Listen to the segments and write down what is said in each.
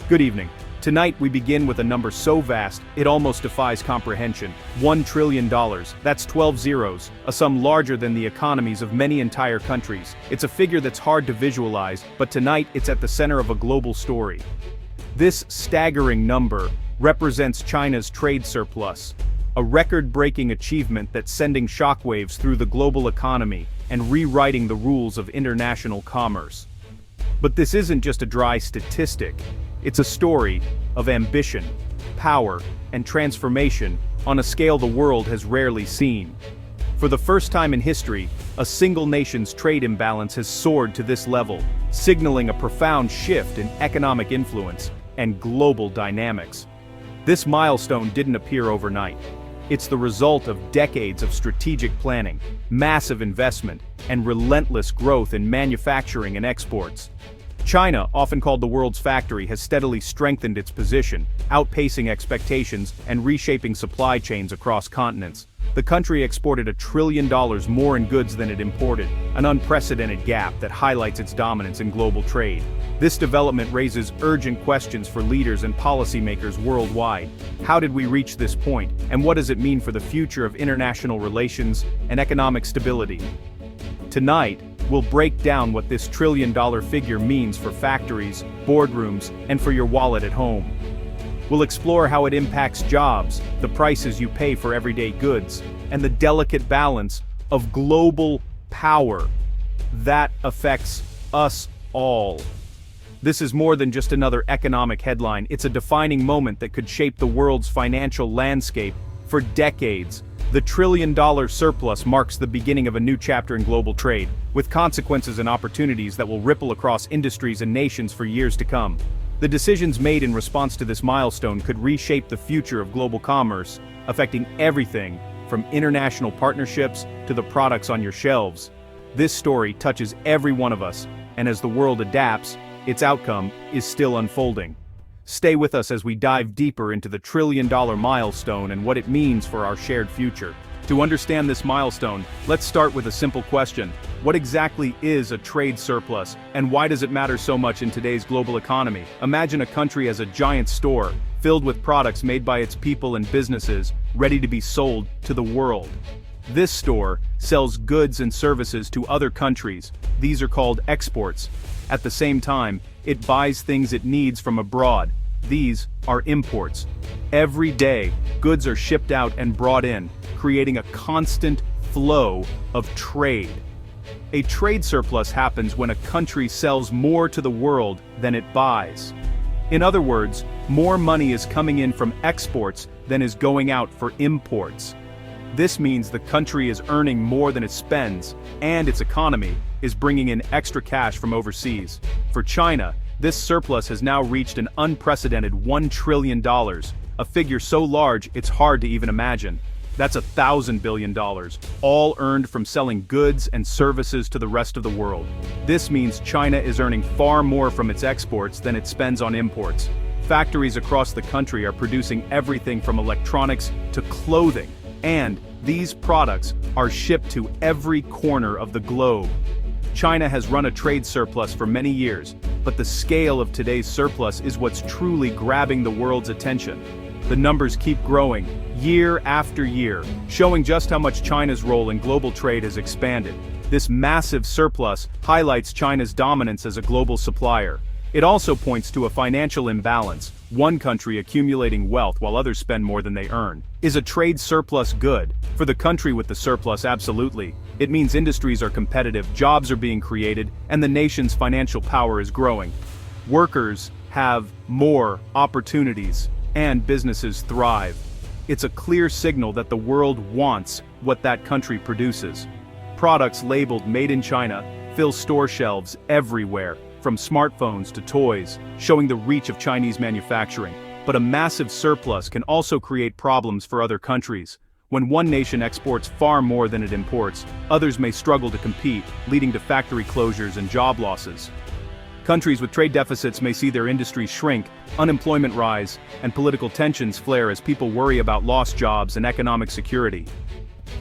Good evening. Tonight we begin with a number so vast, it almost defies comprehension. $1 trillion, that's 12 zeros, a sum larger than the economies of many entire countries. It's a figure that's hard to visualize, but tonight it's at the center of a global story. This staggering number represents China's trade surplus, a record-breaking achievement that's sending shockwaves through the global economy and rewriting the rules of international commerce. But this isn't just a dry statistic. It's a story of ambition, power, and transformation on a scale the world has rarely seen. For the first time in history, a single nation's trade imbalance has soared to this level, signaling a profound shift in economic influence and global dynamics. This milestone didn't appear overnight. It's the result of decades of strategic planning, massive investment, and relentless growth in manufacturing and exports. China, often called the world's factory, has steadily strengthened its position, outpacing expectations and reshaping supply chains across continents. The country exported $1 trillion more in goods than it imported, an unprecedented gap that highlights its dominance in global trade. This development raises urgent questions for leaders and policymakers worldwide. How did we reach this point, and what does it mean for the future of international relations and economic stability? Tonight, we'll break down what this trillion-dollar figure means for factories, boardrooms, and for your wallet at home. We'll explore how it impacts jobs, the prices you pay for everyday goods, and the delicate balance of global power that affects us all. This is more than just another economic headline. It's a defining moment that could shape the world's financial landscape for decades. The trillion-dollar surplus marks the beginning of a new chapter in global trade, with consequences and opportunities that will ripple across industries and nations for years to come. The decisions made in response to this milestone could reshape the future of global commerce, affecting everything from international partnerships to the products on your shelves. This story touches every one of us, and as the world adapts, its outcome is still unfolding. Stay with us as we dive deeper into the trillion-dollar milestone and what it means for our shared future. To understand this milestone, let's start with a simple question. What exactly is a trade surplus, and why does it matter so much in today's global economy? Imagine a country as a giant store, filled with products made by its people and businesses, ready to be sold to the world. This store sells goods and services to other countries. These are called exports. At the same time, it buys things it needs from abroad. These are imports. Every day, goods are shipped out and brought in, creating a constant flow of trade. A trade surplus happens when a country sells more to the world than it buys. In other words, more money is coming in from exports than is going out for imports. This means the country is earning more than it spends, and its economy is bringing in extra cash from overseas. For China, this surplus has now reached an unprecedented $1 trillion, a figure so large it's hard to even imagine. That's $1,000 billion, all earned from selling goods and services to the rest of the world. This means China is earning far more from its exports than it spends on imports. Factories across the country are producing everything from electronics to clothing, and these products are shipped to every corner of the globe. China has run a trade surplus for many years, but the scale of today's surplus is what's truly grabbing the world's attention. The numbers keep growing, year after year, showing just how much China's role in global trade has expanded. This massive surplus highlights China's dominance as a global supplier. It also points to a financial imbalance, one country accumulating wealth while others spend more than they earn. Is a trade surplus good? For the country with the surplus, absolutely. It means industries are competitive, jobs are being created, and the nation's financial power is growing. Workers have more opportunities, and businesses thrive. It's a clear signal that the world wants what that country produces. Products labeled "Made in China" fill store shelves everywhere, from smartphones to toys, showing the reach of Chinese manufacturing. But a massive surplus can also create problems for other countries. When one nation exports far more than it imports, others may struggle to compete, leading to factory closures and job losses. Countries with trade deficits may see their industries shrink, unemployment rise, and political tensions flare as people worry about lost jobs and economic security.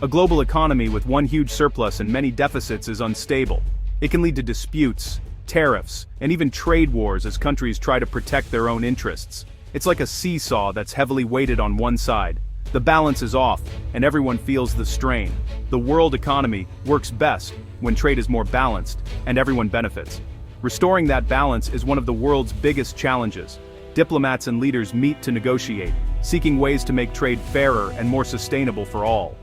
A global economy with one huge surplus and many deficits is unstable. It can lead to disputes, tariffs, and even trade wars as countries try to protect their own interests. It's like a seesaw that's heavily weighted on one side. The balance is off, and everyone feels the strain. The world economy works best when trade is more balanced, and everyone benefits. Restoring that balance is one of the world's biggest challenges. Diplomats and leaders meet to negotiate, seeking ways to make trade fairer and more sustainable for all.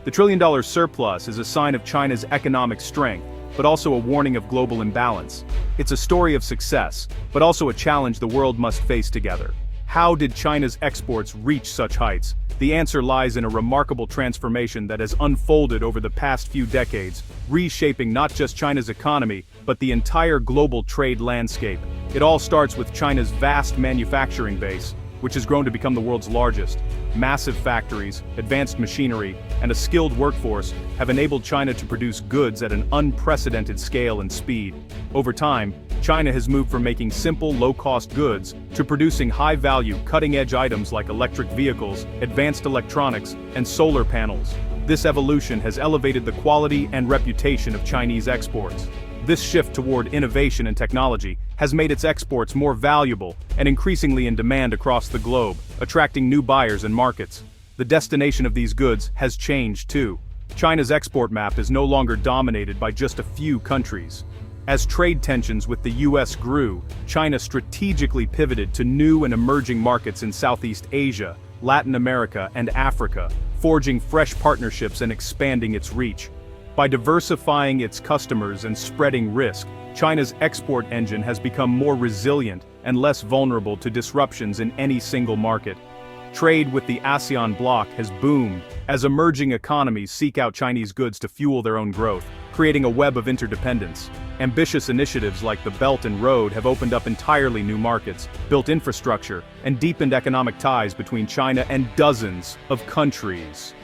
The trillion-dollar surplus is a sign of China's economic strength, but also a warning of global imbalance. It's a story of success, but also a challenge the world must face together. How did China's exports reach such heights? The answer lies in a remarkable transformation that has unfolded over the past few decades, reshaping not just China's economy, but the entire global trade landscape. It all starts with China's vast manufacturing base, which has grown to become the world's largest. Massive factories, advanced machinery, and a skilled workforce have enabled China to produce goods at an unprecedented scale and speed. Over time, China has moved from making simple, low-cost goods to producing high-value, cutting-edge items like electric vehicles, advanced electronics, and solar panels. This evolution has elevated the quality and reputation of Chinese exports. This shift toward innovation and technology has made its exports more valuable and increasingly in demand across the globe, attracting new buyers and markets. The destination of these goods has changed too. China's export map is no longer dominated by just a few countries. As trade tensions with the US grew, China strategically pivoted to new and emerging markets in Southeast Asia, Latin America, and Africa, forging fresh partnerships and expanding its reach. By diversifying its customers and spreading risk, China's export engine has become more resilient and less vulnerable to disruptions in any single market. Trade with the ASEAN bloc has boomed as emerging economies seek out Chinese goods to fuel their own growth, creating a web of interdependence. Ambitious initiatives like the Belt and Road have opened up entirely new markets, built infrastructure, and deepened economic ties between China and dozens of countries.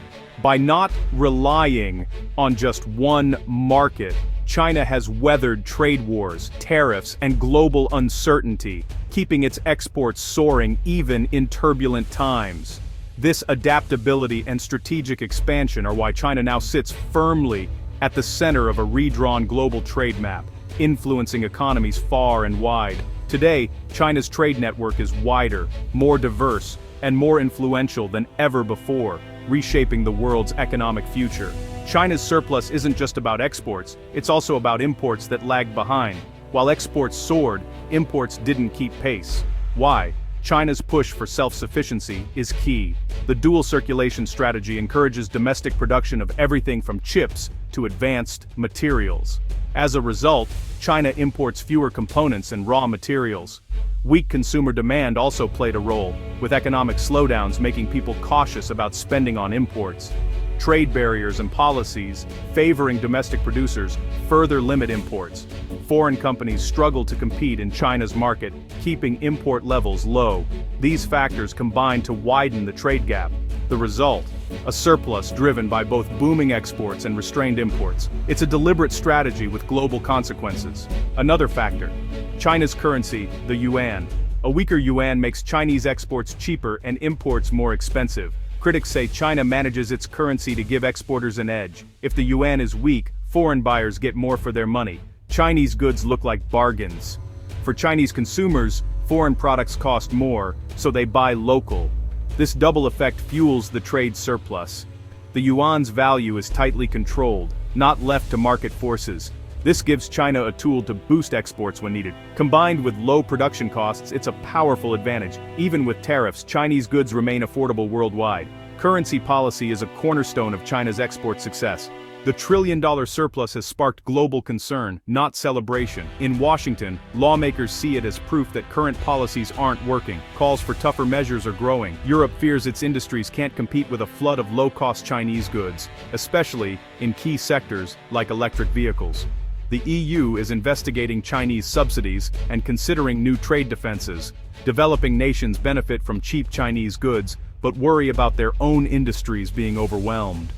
By not relying on just one market, China has weathered trade wars, tariffs, and global uncertainty, keeping its exports soaring even in turbulent times. This adaptability and strategic expansion are why China now sits firmly at the center of a redrawn global trade map, influencing economies far and wide. Today, China's trade network is wider, more diverse, and more influential than ever before, reshaping the world's economic future. China's surplus isn't just about exports, it's also about imports that lagged behind. While exports soared, imports didn't keep pace. Why? China's push for self-sufficiency is key. The dual circulation strategy encourages domestic production of everything from chips to advanced materials. As a result, China imports fewer components and raw materials. Weak consumer demand also played a role, with economic slowdowns making people cautious about spending on imports. Trade barriers and policies favoring domestic producers further limit imports. Foreign companies struggle to compete in China's market, keeping import levels low. These factors combine to widen the trade gap. The result? A surplus driven by both booming exports and restrained imports. It's a deliberate strategy with global consequences. Another factor: China's currency, the yuan. A weaker yuan makes Chinese exports cheaper and imports more expensive. Critics say China manages its currency to give exporters an edge. If the yuan is weak, foreign buyers get more for their money. Chinese goods look like bargains. For Chinese consumers, foreign products cost more, so they buy local. This double effect fuels the trade surplus. The yuan's value is tightly controlled, not left to market forces. This gives China a tool to boost exports when needed. Combined with low production costs, it's a powerful advantage. Even with tariffs, Chinese goods remain affordable worldwide. Currency policy is a cornerstone of China's export success. The trillion-dollar surplus has sparked global concern, not celebration. In Washington, lawmakers see it as proof that current policies aren't working. Calls for tougher measures are growing. Europe fears its industries can't compete with a flood of low-cost Chinese goods, especially in key sectors like electric vehicles. The EU is investigating Chinese subsidies and considering new trade defenses. Developing nations benefit from cheap Chinese goods, but worry about their own industries being overwhelmed.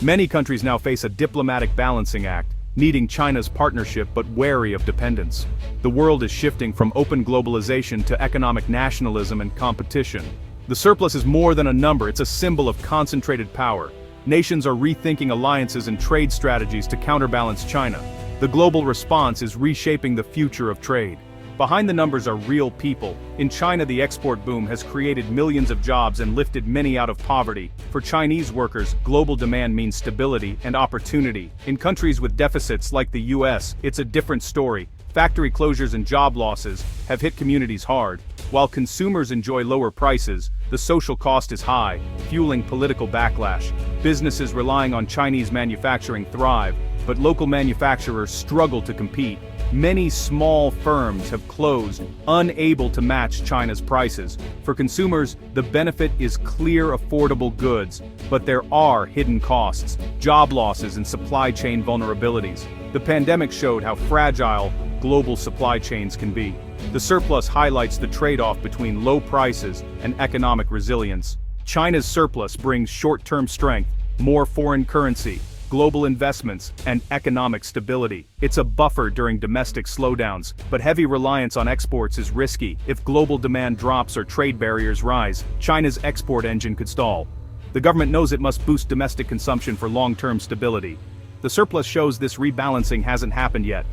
Many countries now face a diplomatic balancing act, needing China's partnership but wary of dependence. The world is shifting from open globalization to economic nationalism and competition. The surplus is more than a number, it's a symbol of concentrated power. Nations are rethinking alliances and trade strategies to counterbalance China. The global response is reshaping the future of trade. Behind the numbers are real people. In China, the export boom has created millions of jobs and lifted many out of poverty. For Chinese workers, global demand means stability and opportunity. In countries with deficits like the US, it's a different story. Factory closures and job losses have hit communities hard. While consumers enjoy lower prices, the social cost is high, fueling political backlash. Businesses relying on Chinese manufacturing thrive, but local manufacturers struggle to compete. Many small firms have closed, unable to match China's prices. For consumers, the benefit is clear, affordable goods, but there are hidden costs, job losses, and supply chain vulnerabilities. The pandemic showed how fragile global supply chains can be. The surplus highlights the trade-off between low prices and economic resilience. China's surplus brings short-term strength, more foreign currency, global investments, and economic stability. It's a buffer during domestic slowdowns, but heavy reliance on exports is risky. If global demand drops or trade barriers rise, China's export engine could stall. The government knows it must boost domestic consumption for long-term stability. The surplus shows this rebalancing hasn't happened yet.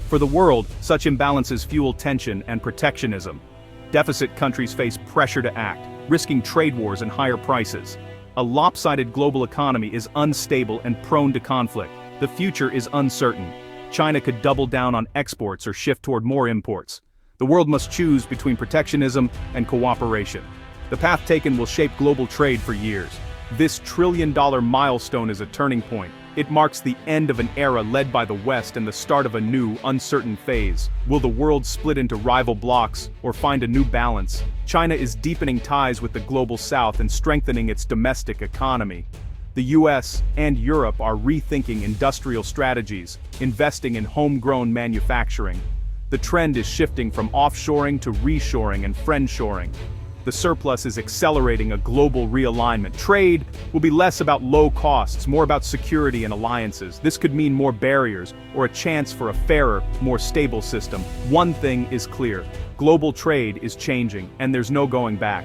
For the world, such imbalances fuel tension and protectionism. Deficit countries face pressure to act, risking trade wars and higher prices. A lopsided global economy is unstable and prone to conflict. The future is uncertain. China could double down on exports or shift toward more imports. The world must choose between protectionism and cooperation. The path taken will shape global trade for years. This trillion-dollar milestone is a turning point. It marks the end of an era led by the West and the start of a new, uncertain phase. Will the world split into rival blocs or find a new balance? China is deepening ties with the global South and strengthening its domestic economy. The US and Europe are rethinking industrial strategies, investing in homegrown manufacturing. The trend is shifting from offshoring to reshoring and friendshoring. The surplus is accelerating a global realignment. Trade will be less about low costs, more about security and alliances. This could mean more barriers, or a chance for a fairer, more stable system. One thing is clear: global trade is changing, and there's no going back.